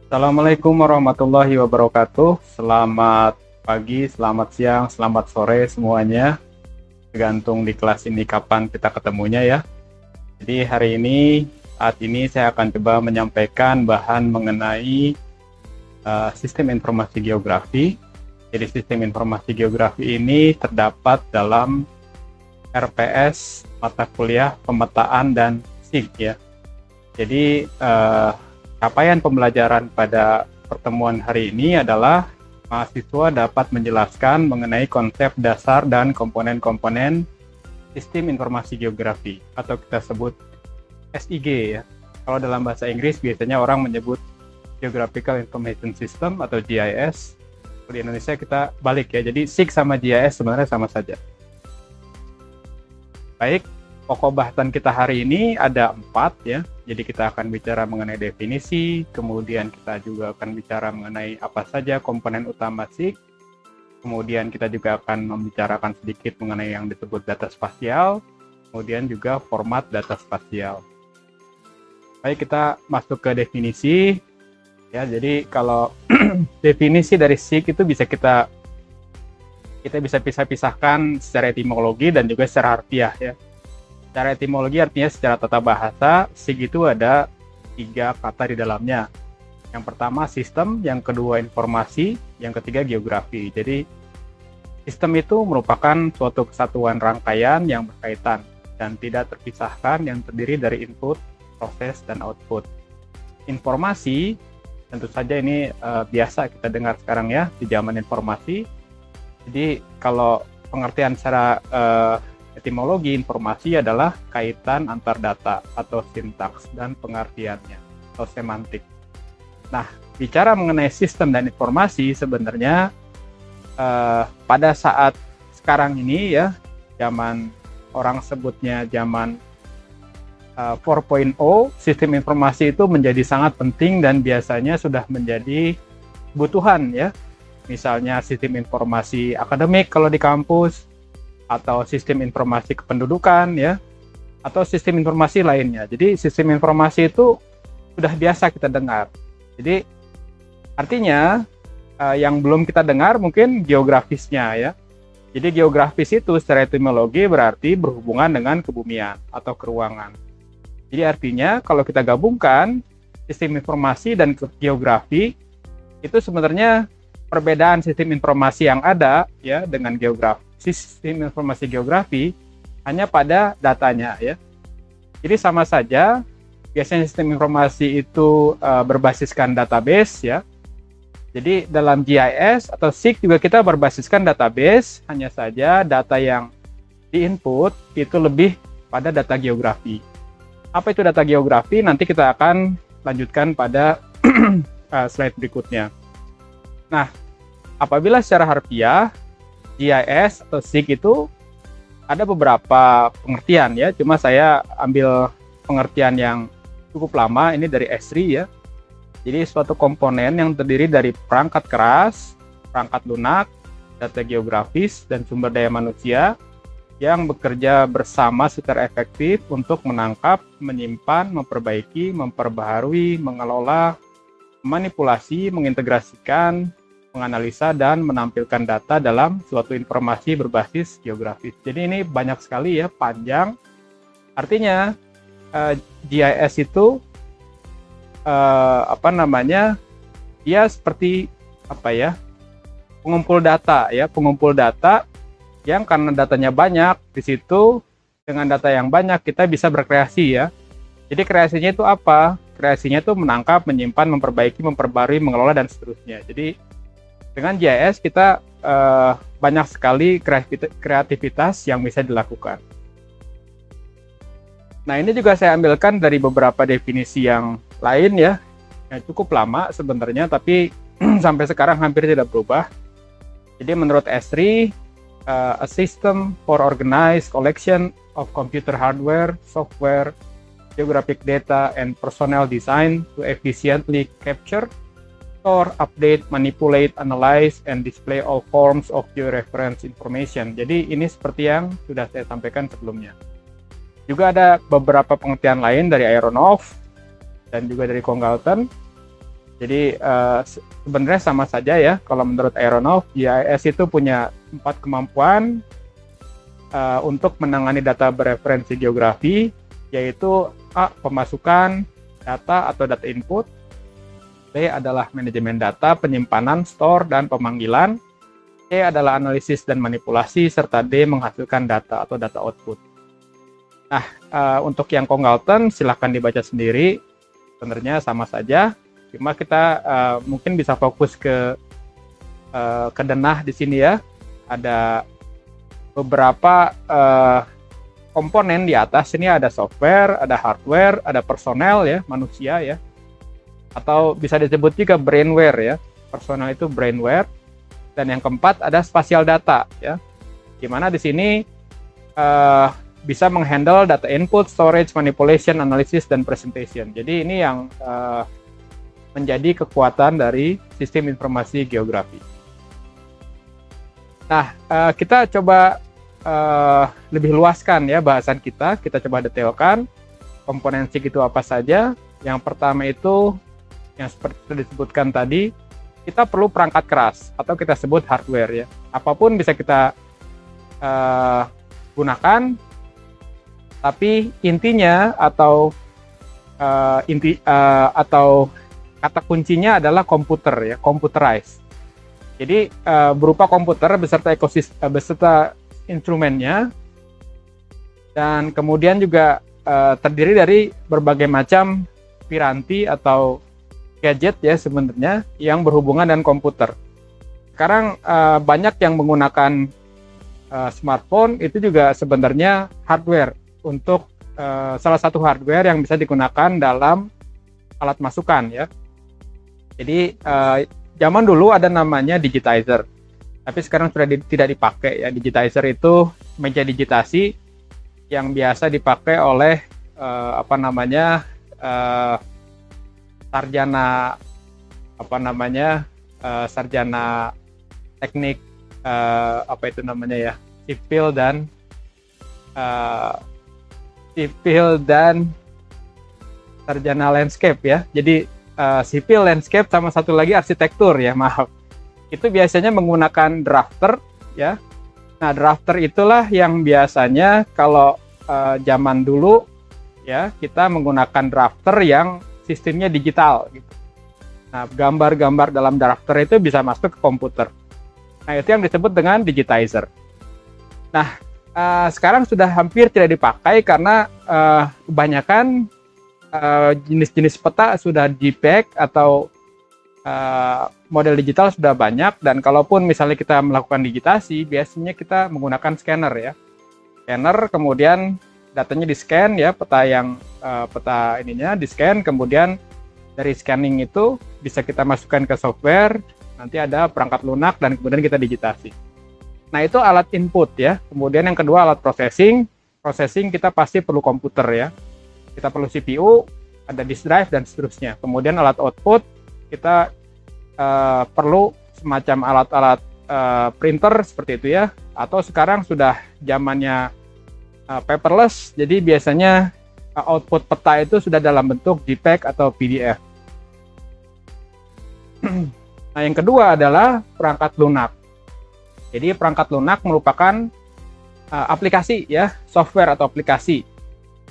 Assalamualaikum warahmatullahi wabarakatuh. Selamat pagi, selamat siang, selamat sore semuanya. Tergantung di kelas ini kapan kita ketemunya ya. Jadi saat ini saya akan coba menyampaikan bahan mengenai sistem informasi geografi. Jadi sistem informasi geografi ini terdapat dalam RPS mata kuliah pemetaan dan SIG ya. Jadi capaian pembelajaran pada pertemuan hari ini adalah mahasiswa dapat menjelaskan mengenai konsep dasar dan komponen-komponen sistem informasi geografi atau kita sebut SIG ya. Kalau dalam bahasa Inggris biasanya orang menyebut Geographical Information System atau GIS. Di Indonesia kita balik ya. Jadi SIG sama GIS sebenarnya sama saja. Baik, pokok bahasan kita hari ini ada 4 ya. Jadi kita akan bicara mengenai definisi, kemudian kita juga akan bicara mengenai apa saja komponen utama SIG, kemudian kita juga akan membicarakan sedikit mengenai yang disebut data spasial, kemudian juga format data spasial. Baik, kita masuk ke definisi. Ya, jadi kalau definisi dari SIG itu bisa kita bisa pisah-pisahkan secara etimologi dan juga secara harfiah ya. Secara etimologi artinya secara tata bahasa, SIG itu ada 3 kata di dalamnya. Yang pertama sistem, yang kedua informasi, yang ketiga geografi. Jadi sistem itu merupakan suatu kesatuan rangkaian yang berkaitan dan tidak terpisahkan yang terdiri dari input, proses, dan output. Informasi, tentu saja ini biasa kita dengar sekarang ya di zaman informasi. Jadi kalau pengertian secara etimologi informasi adalah kaitan antar data atau sintaks dan pengertiannya atau semantik. Nah, bicara mengenai sistem dan informasi sebenarnya pada saat sekarang ini ya, zaman orang sebutnya zaman 4.0, sistem informasi itu menjadi sangat penting dan biasanya sudah menjadi kebutuhan ya. Misalnya sistem informasi akademik kalau di kampus, atau sistem informasi kependudukan ya, atau sistem informasi lainnya. Jadi sistem informasi itu sudah biasa kita dengar. Jadi artinya yang belum kita dengar mungkin geografisnya ya. Jadi geografis itu secara etimologi berarti berhubungan dengan kebumian atau keruangan. Jadi artinya kalau kita gabungkan sistem informasi dan geografi, itu sebenarnya perbedaan sistem informasi yang ada ya dengan geografi. Sistem informasi geografi hanya pada datanya ya. Jadi sama saja, biasanya sistem informasi itu berbasiskan database ya. Jadi dalam GIS atau SIG juga kita berbasiskan database, hanya saja data yang di-input itu lebih pada data geografi. Apa itu data geografi? Nanti kita akan lanjutkan pada slide berikutnya. Nah, apabila secara harfiah GIS atau SIG itu ada beberapa pengertian ya, cuma saya ambil pengertian yang cukup lama ini dari Esri ya. Jadi suatu komponen yang terdiri dari perangkat keras, perangkat lunak, data geografis, dan sumber daya manusia yang bekerja bersama secara efektif untuk menangkap, menyimpan, memperbaiki, memperbaharui, mengelola, manipulasi, mengintegrasikan, menganalisa dan menampilkan data dalam suatu informasi berbasis geografis. Jadi ini banyak sekali ya, panjang. Artinya GIS itu dia seperti pengumpul data ya, pengumpul data yang karena datanya banyak di situ, dengan data yang banyak kita bisa berkreasi ya. Jadi kreasinya itu apa? Kreasinya itu menangkap, menyimpan, memperbaiki, memperbarui, mengelola dan seterusnya. Jadi dengan GIS kita banyak sekali kreativitas yang bisa dilakukan. Nah, ini juga saya ambilkan dari beberapa definisi yang lain ya, yang cukup lama sebenarnya, tapi sampai sekarang hampir tidak berubah. Jadi menurut Esri, a system for organized collection of computer hardware, software, geographic data, and personnel design to efficiently capture, store, update, manipulate, analyze, and display all forms of georeference information. Jadi ini seperti yang sudah saya sampaikan sebelumnya. Juga ada beberapa pengertian lain dari Aronoff dan juga dari Kongalton. Jadi sebenarnya sama saja ya. Kalau menurut Aeronov, GIS itu punya 4 kemampuan untuk menangani data bereferensi geografi, yaitu A. Pemasukan data atau data input, B adalah manajemen data, penyimpanan, store, dan pemanggilan, C adalah analisis dan manipulasi, serta D menghasilkan data atau data output. Nah, untuk yang Congleton silahkan dibaca sendiri, sebenarnya sama saja. Cuma kita mungkin bisa fokus ke denah di sini ya. Ada beberapa komponen di atas. Ini ada software, ada hardware, ada personel ya, manusia ya. Atau bisa disebut juga brainware ya. Personel itu brainware. Dan yang keempat ada spatial data ya. Di mana di sini bisa menghandle data input, storage, manipulation, analysis, dan presentation. Jadi ini yang menjadi kekuatan dari sistem informasi geografi. Nah, kita coba lebih luaskan ya bahasan kita coba detailkan komponen SIG itu apa saja. Yang pertama itu, yang seperti disebutkan tadi, kita perlu perangkat keras atau kita sebut hardware ya. Apapun bisa kita gunakan, tapi intinya atau kata kuncinya adalah komputer ya, computerized. Jadi berupa komputer beserta ekosistem beserta instrumennya, dan kemudian juga terdiri dari berbagai macam piranti atau gadget ya sebenarnya yang berhubungan dengan komputer. Sekarang banyak yang menggunakan smartphone itu juga sebenarnya hardware untuk salah satu hardware yang bisa digunakan dalam alat masukan ya. Jadi zaman dulu ada namanya digitizer, tapi sekarang sudah tidak dipakai ya. Digitizer itu meja digitasi yang biasa dipakai oleh sarjana teknik sipil dan sarjana landscape ya. Jadi sipil, landscape, sama satu lagi arsitektur ya, maaf. Itu biasanya menggunakan drafter ya. Nah, drafter itulah yang biasanya kalau zaman dulu ya, kita menggunakan drafter yang sistemnya digital gitu. Nah, gambar-gambar dalam drafter itu bisa masuk ke komputer. Nah, itu yang disebut dengan digitizer. Nah, sekarang sudah hampir tidak dipakai karena kebanyakan jenis-jenis peta sudah JPEG atau model digital sudah banyak, dan kalaupun misalnya kita melakukan digitasi, biasanya kita menggunakan scanner ya. Scanner, kemudian datanya di-scan ya, peta ininya di-scan, kemudian dari scanning itu bisa kita masukkan ke software, nanti ada perangkat lunak dan kemudian kita digitasi. Nah, itu alat input ya. Kemudian yang kedua alat processing. Processing kita pasti perlu komputer ya. Kita perlu CPU, ada disk drive, dan seterusnya. Kemudian alat output, kita perlu semacam alat-alat printer seperti itu ya. Atau sekarang sudah zamannya paperless, jadi biasanya output peta itu sudah dalam bentuk JPEG atau PDF. Nah, yang kedua adalah perangkat lunak. Jadi perangkat lunak merupakan aplikasi ya, software atau aplikasi,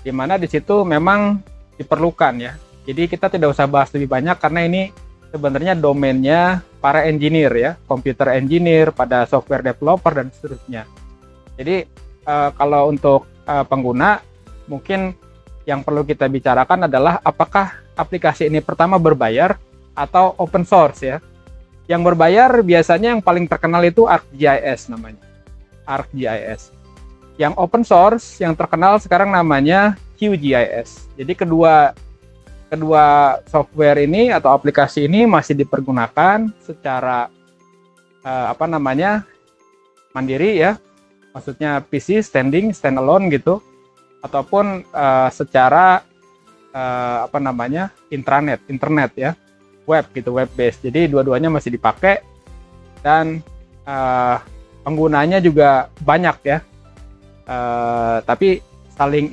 di mana di situ memang diperlukan ya. Jadi kita tidak usah bahas lebih banyak karena ini sebenarnya domainnya para engineer ya, computer engineer, pada software developer dan seterusnya. Jadi kalau untuk pengguna, mungkin yang perlu kita bicarakan adalah apakah aplikasi ini pertama berbayar atau open source ya. Yang berbayar biasanya yang paling terkenal itu ArcGIS namanya. ArcGIS. Yang open source yang terkenal sekarang namanya QGIS. Jadi kedua software ini atau aplikasi ini masih dipergunakan secara mandiri ya. Maksudnya PC standalone gitu, ataupun secara internet ya, web gitu, web based. Jadi dua-duanya masih dipakai, dan penggunanya juga banyak ya. Tapi saling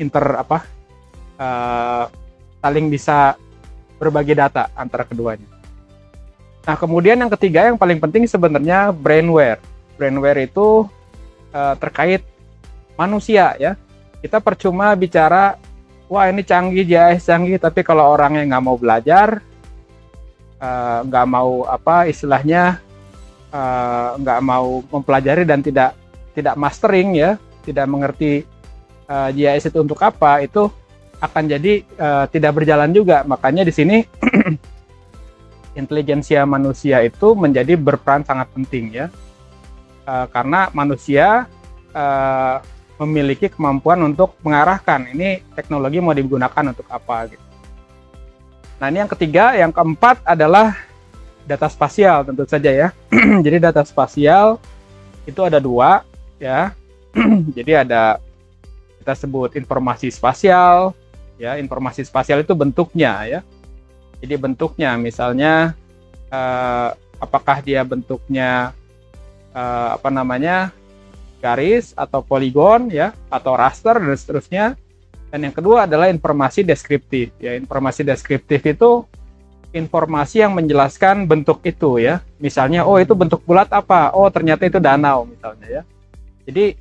saling bisa berbagi data antara keduanya. Nah, kemudian yang ketiga yang paling penting sebenarnya brainware. Brainware itu terkait manusia ya. Kita percuma bicara, wah ini canggih, GIS canggih, tapi kalau orangnya nggak mau belajar, nggak mau apa istilahnya, nggak mau mempelajari dan tidak mastering ya, tidak mengerti GIS itu untuk apa, itu akan jadi tidak berjalan juga. Makanya di sini intelijensia manusia itu menjadi berperan sangat penting ya, karena manusia memiliki kemampuan untuk mengarahkan ini teknologi mau digunakan untuk apa gitu. Nah, ini yang ketiga. Yang keempat adalah data spasial tentu saja ya. Jadi data spasial itu ada dua ya. Jadi ada, kita sebut informasi spasial ya. Informasi spasial itu bentuknya ya. Jadi bentuknya misalnya apakah dia bentuknya garis atau poligon ya, atau raster dan seterusnya. Dan yang kedua adalah informasi deskriptif ya. Informasi deskriptif itu informasi yang menjelaskan bentuk itu ya. Misalnya, oh itu bentuk bulat apa? Oh ternyata itu danau misalnya ya. Jadi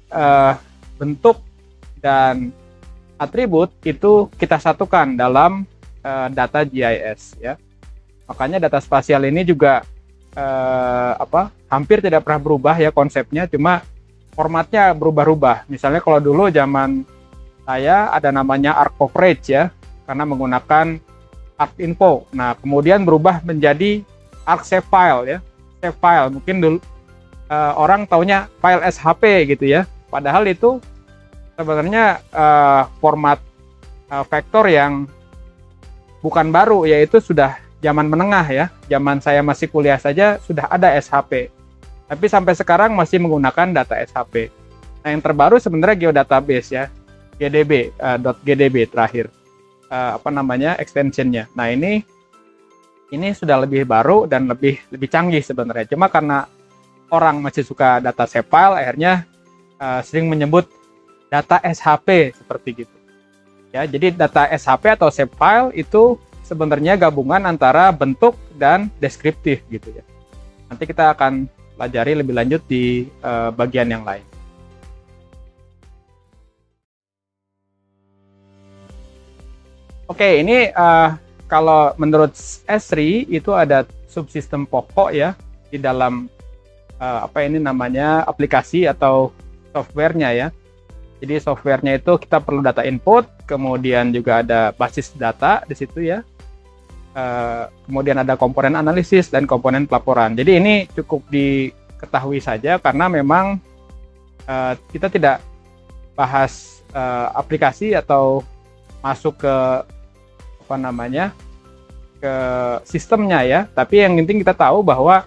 bentuk dan atribut itu kita satukan dalam data GIS ya. Makanya data spasial ini juga hampir tidak pernah berubah ya konsepnya, cuma formatnya berubah-ubah. Misalnya kalau dulu zaman saya ada namanya arc coverage ya, karena menggunakan ArcInfo. Nah, kemudian berubah menjadi arc save file ya. Save file, mungkin dulu orang taunya file SHP gitu ya. Padahal itu sebenarnya format vektor yang bukan baru, yaitu sudah zaman menengah ya. Zaman saya masih kuliah saja sudah ada SHP. Tapi sampai sekarang masih menggunakan data SHP. Nah, yang terbaru sebenarnya geodatabase ya, .gdb terakhir, extensionnya. Nah, ini sudah lebih baru dan lebih canggih sebenarnya. Cuma karena orang masih suka data save file, akhirnya sering menyebut data SHP seperti gitu. Ya, jadi data SHP atau save file itu sebenarnya gabungan antara bentuk dan deskriptif gitu ya. Nanti kita akan pelajari lebih lanjut di bagian yang lain. Oke, ini kalau menurut Esri itu ada subsistem pokok ya di dalam aplikasi atau softwarenya ya. Jadi softwarenya itu kita perlu data input, kemudian juga ada basis data di situ ya. Kemudian ada komponen analisis dan komponen pelaporan. Jadi ini cukup diketahui saja karena memang kita tidak bahas aplikasi atau masuk ke ke sistemnya ya. Tapi yang penting kita tahu bahwa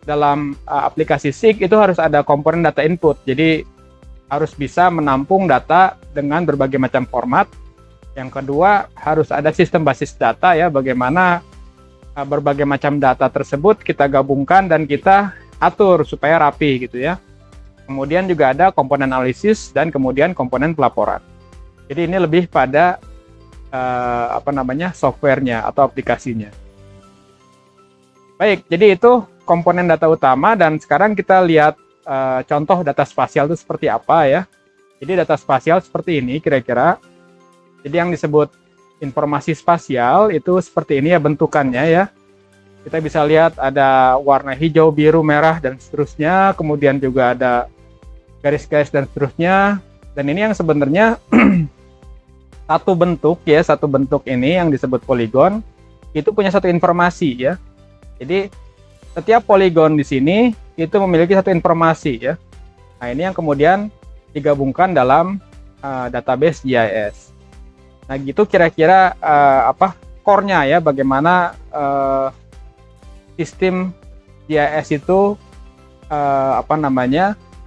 dalam aplikasi SIG itu harus ada komponen data input. Jadi harus bisa menampung data dengan berbagai macam format. Yang kedua, harus ada sistem basis data ya, bagaimana berbagai macam data tersebut kita gabungkan dan kita atur supaya rapi gitu ya. Kemudian juga ada komponen analisis dan kemudian komponen pelaporan. Jadi ini lebih pada softwarenya atau aplikasinya. Baik, jadi itu komponen data utama dan sekarang kita lihat contoh data spasial itu seperti apa ya. Jadi data spasial seperti ini kira-kira. Jadi yang disebut informasi spasial itu seperti ini ya bentukannya ya. Kita bisa lihat ada warna hijau, biru, merah, dan seterusnya. Kemudian juga ada garis-garis dan seterusnya. Dan ini yang sebenarnya satu bentuk ini yang disebut poligon itu punya satu informasi ya. Jadi setiap poligon di sini itu memiliki satu informasi ya. Nah, ini yang kemudian digabungkan dalam database GIS. Nah, gitu kira-kira core-nya ya, bagaimana sistem GIS itu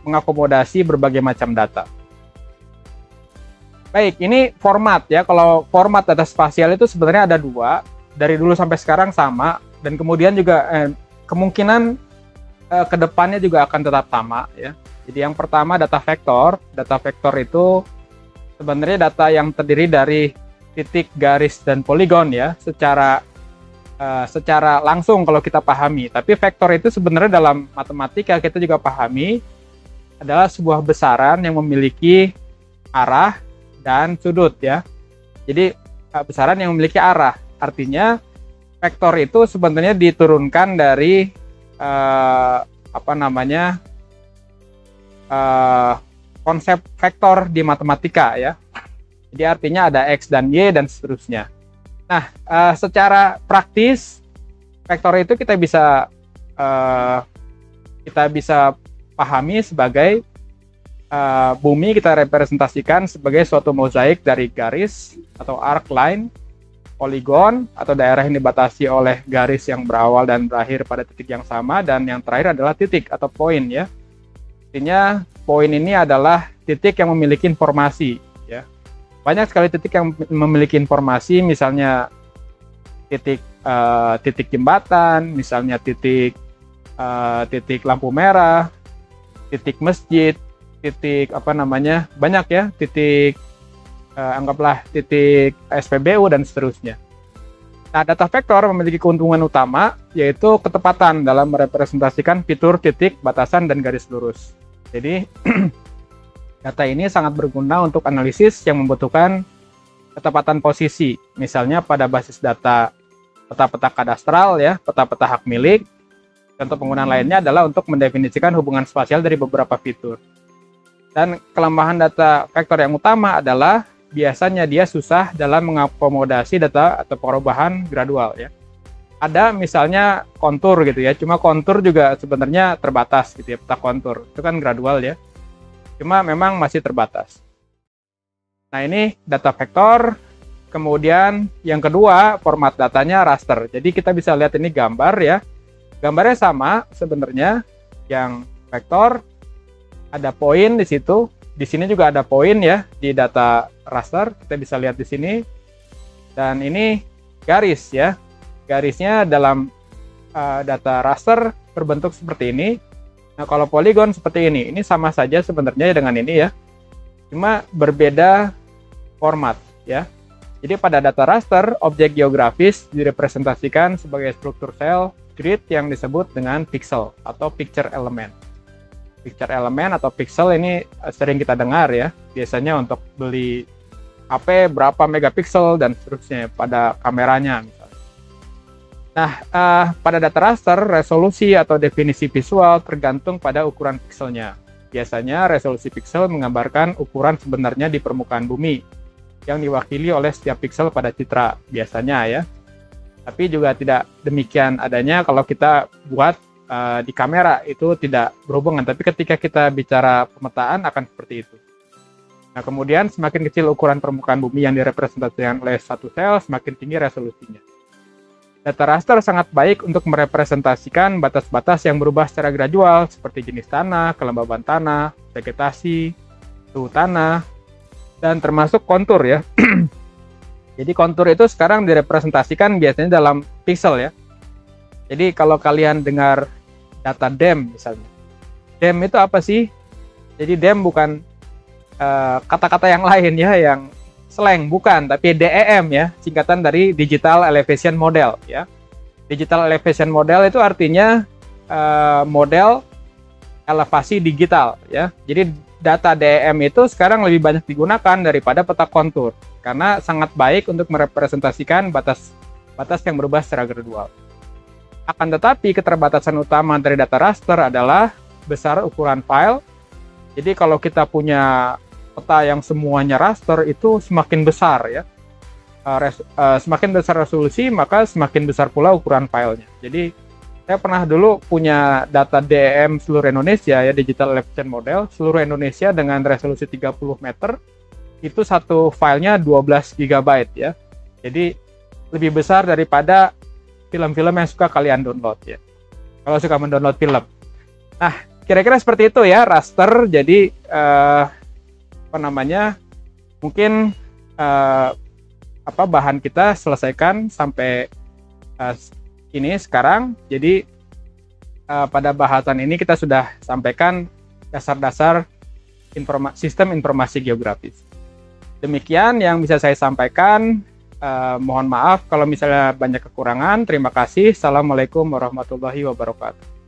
mengakomodasi berbagai macam data. Baik, ini format ya. Kalau format data spasial itu sebenarnya ada dua, dari dulu sampai sekarang sama, dan kemudian juga kemungkinan kedepannya juga akan tetap sama ya. Jadi yang pertama data vektor. Data vektor itu sebenarnya data yang terdiri dari titik, garis, dan poligon ya. Secara secara langsung kalau kita pahami. Tapi vektor itu sebenarnya dalam matematika kita juga pahami adalah sebuah besaran yang memiliki arah dan sudut ya. Jadi besaran yang memiliki arah. Artinya vektor itu sebenarnya diturunkan dari konsep vektor di matematika ya. Jadi artinya ada X dan Y dan seterusnya. Nah, secara praktis vektor itu kita bisa pahami sebagai bumi kita representasikan sebagai suatu mozaik dari garis atau arc line, poligon atau daerah yang dibatasi oleh garis yang berawal dan berakhir pada titik yang sama, dan yang terakhir adalah titik atau poin ya. Artinya poin ini adalah titik yang memiliki informasi ya. Banyak sekali titik yang memiliki informasi, misalnya titik jembatan, misalnya titik lampu merah, titik masjid, titik banyak ya, titik anggaplah titik SPBU dan seterusnya. Nah, data vektor memiliki keuntungan utama yaitu ketepatan dalam merepresentasikan fitur, titik, batasan, dan garis lurus. Jadi data ini sangat berguna untuk analisis yang membutuhkan ketepatan posisi, misalnya pada basis data peta-peta kadastral ya, peta-peta hak milik. Contoh penggunaan lainnya adalah untuk mendefinisikan hubungan spasial dari beberapa fitur. Dan kelemahan data vektor yang utama adalah biasanya dia susah dalam mengakomodasi data atau perubahan gradual ya. Ada misalnya kontur gitu ya, cuma kontur juga sebenarnya terbatas gitu ya, peta kontur. Itu kan gradual ya. Cuma memang masih terbatas. Nah, ini data vektor. Kemudian yang kedua, format datanya raster. Jadi kita bisa lihat ini gambar ya. Gambarnya sama sebenarnya, yang vektor ada poin di situ. Di sini juga ada poin ya di data raster. Kita bisa lihat di sini. Dan ini garis ya. Garisnya dalam data raster berbentuk seperti ini. Nah, kalau poligon seperti ini sama saja sebenarnya dengan ini ya. Cuma berbeda format ya. Jadi pada data raster, objek geografis direpresentasikan sebagai struktur sel grid yang disebut dengan pixel atau picture element. Picture element atau pixel ini sering kita dengar ya. Biasanya untuk beli HP berapa megapiksel dan seterusnya pada kameranya misalnya. Nah, pada data raster, resolusi atau definisi visual tergantung pada ukuran pikselnya. Biasanya resolusi piksel menggambarkan ukuran sebenarnya di permukaan bumi yang diwakili oleh setiap piksel pada citra biasanya ya. Tapi juga tidak demikian adanya kalau kita buat di kamera, itu tidak berhubungan. Tapi ketika kita bicara pemetaan akan seperti itu. Nah, kemudian semakin kecil ukuran permukaan bumi yang direpresentasikan oleh satu sel, semakin tinggi resolusinya. Data raster sangat baik untuk merepresentasikan batas-batas yang berubah secara gradual seperti jenis tanah, kelembaban tanah, vegetasi, suhu tanah, dan termasuk kontur ya. Jadi kontur itu sekarang direpresentasikan biasanya dalam pixel ya. Jadi kalau kalian dengar data DEM misalnya. DEM itu apa sih? Jadi DEM bukan kata-kata yang lain ya, yang slang, bukan, tapi DEM ya, singkatan dari Digital Elevation Model ya. Digital Elevation Model itu artinya model elevasi digital ya. Jadi data DEM itu sekarang lebih banyak digunakan daripada peta kontur karena sangat baik untuk merepresentasikan batas yang berubah secara gradual. Akan tetapi keterbatasan utama dari data raster adalah besar ukuran file. Jadi kalau kita punya peta yang semuanya raster itu semakin besar ya, semakin besar resolusi maka semakin besar pula ukuran filenya. Jadi saya pernah dulu punya data DEM seluruh Indonesia ya, Digital Elevation Model seluruh Indonesia dengan resolusi 30 meter, itu satu filenya 12 GB ya. Jadi lebih besar daripada film-film yang suka kalian download ya, kalau suka mendownload film. Nah, kira-kira seperti itu ya raster. Jadi mungkin bahan kita selesaikan sampai ini sekarang. Jadi pada bahasan ini kita sudah sampaikan dasar-dasar sistem informasi geografis. Demikian yang bisa saya sampaikan. Mohon maaf kalau misalnya banyak kekurangan. Terima kasih. Assalamualaikum warahmatullahi wabarakatuh.